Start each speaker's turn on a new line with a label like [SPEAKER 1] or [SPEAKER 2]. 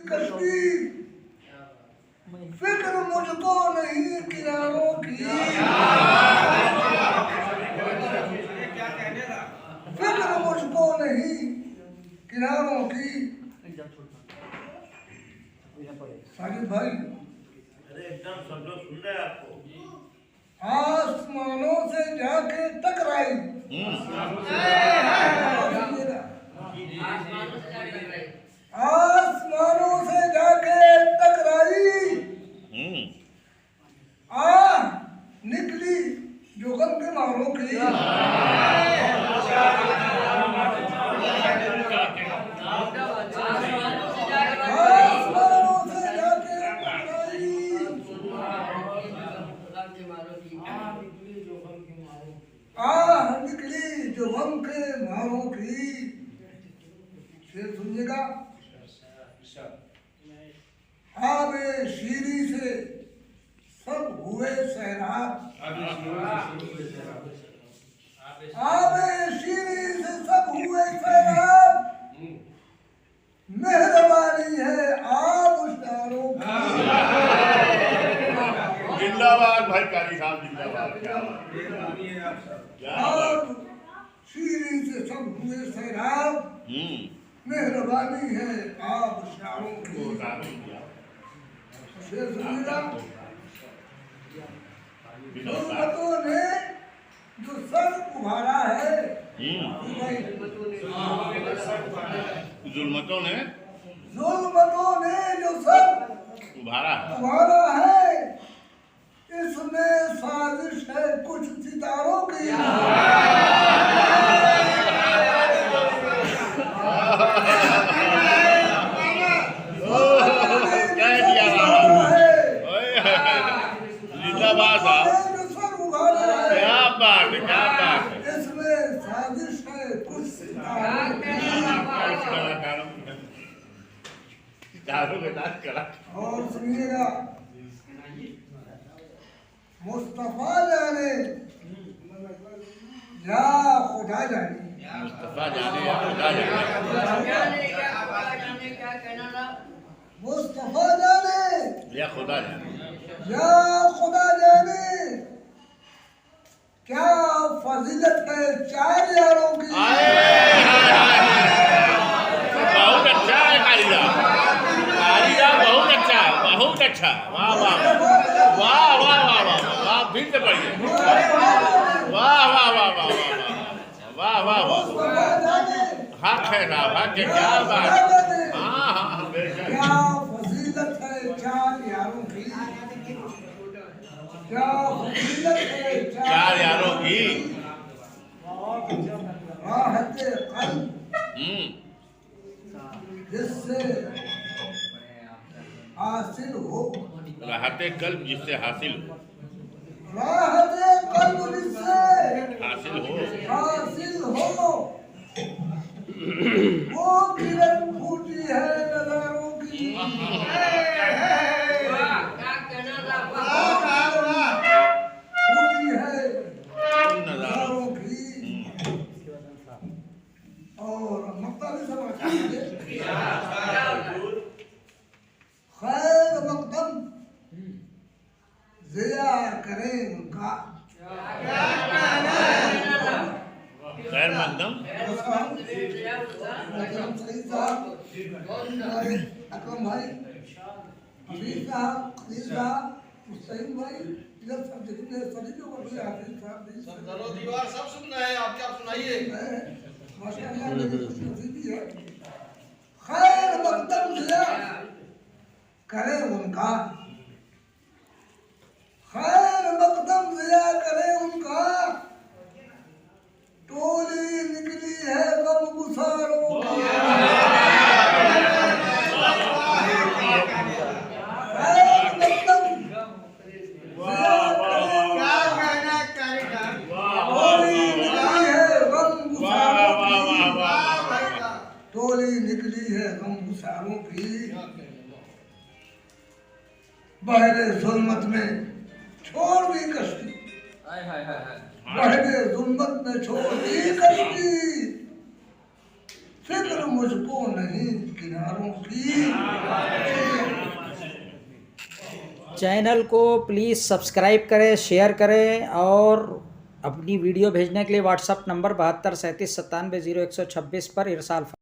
[SPEAKER 1] कश्ती फिक्र मुझको नहीं किनारों की, फिक्र मुझको नहीं किनारों की। साजिद भाई,
[SPEAKER 2] अरे एकदम सब लोग सुन रहे हैं आपको।
[SPEAKER 1] आसमानों से जाके टकराई, आसमानों से जाके टकराई, निकली जो गम के मारों की। आसमानों से जाके टकराई, निकली जो गम के मारों की। शेर सुनिएगा। आबे शीरी से सब हुए सैराब, आबे शीरी से सब हुए सैराब, मेहरबानी है आप उस्तारों की।
[SPEAKER 2] जिंदाबाद भाई कारी साहब, जिंदाबाद।
[SPEAKER 1] आब शीरी से सब हुए सैराब, मेहरबानी है आप उस्तारों की। शेर सुनिएगा। जुल्मतों ने जो सर उभारा है,
[SPEAKER 2] जुल्मतों ने
[SPEAKER 1] जो सर
[SPEAKER 2] उभारा
[SPEAKER 1] है, इसमें साजिश है कुछ सितारों की।
[SPEAKER 2] क्या बात है, क्या बात है।
[SPEAKER 1] इसमें साजिश है कुछ सितारों की। और सुनिएगा। मुस्तफा जाने या खुदा जाने,
[SPEAKER 2] मुस्तफा जाने या खुदा जाने,
[SPEAKER 1] मुस्तफा जाने
[SPEAKER 2] या खुदा जाने,
[SPEAKER 1] या खुदा जाने, क्या फजीलत है चार यारों की।
[SPEAKER 2] बहुत अच्छा है कालिदा, कालिदा बहुत अच्छा, बहुत अच्छा। वाह वाह वाह वाह वाह वाह वाह वाह, फिर से पढ़िए। वाह वाह वाह वाह वाह वाह वाह वाह, हक है ना, हक है, क्या बात। हाँ हाँ,
[SPEAKER 1] क्या फजीलत है चार यारों की, क्या फजीलत है
[SPEAKER 2] चार यारों की।
[SPEAKER 1] राहत क़ल्ब जिससे हासिल हो,
[SPEAKER 2] राहत कल्ब जिससे हासिल हो,
[SPEAKER 1] राहत क़ल्ब जिससे
[SPEAKER 2] हासिल हो,
[SPEAKER 1] वो किरण फूटी है नज़ारों की। फूटी है नज़ारों की। और मक्ता भी समझ खैर मकदम ज़िया करें उनका।
[SPEAKER 2] खैर मकदम
[SPEAKER 1] सईद साहब, अकरम भाई, हफीज साहब, खलील साहब, मुस्तईन भाई, इधर सब जितने सभी लोग अभी हाफिज साहब
[SPEAKER 3] चलो दीवार सब सुन रहे हैं, आप क्या सुनाइए।
[SPEAKER 1] माशाअल्लाह मेरी खुशनसीबी है। खैर मकदम ज़िया करे उनका, खैर मकदम ज़िया करे उनका, टोली निकली है गम गुसारों की। खैर मकदम ज़िया करे, टोली निकली है गम गुसारों की, टोली निकली है गम गुसारों की। बहरे जुल्मत में छोड़ दी कश्ती, बहरे जुल्मत में छोड़ दी कश्ती, फिक्र मुझको नहीं किनारों की।
[SPEAKER 4] चैनल को प्लीज़ सब्सक्राइब करें, शेयर करें और अपनी वीडियो भेजने के लिए व्हाट्सअप नंबर 72 37 97 0126 पर इरसाल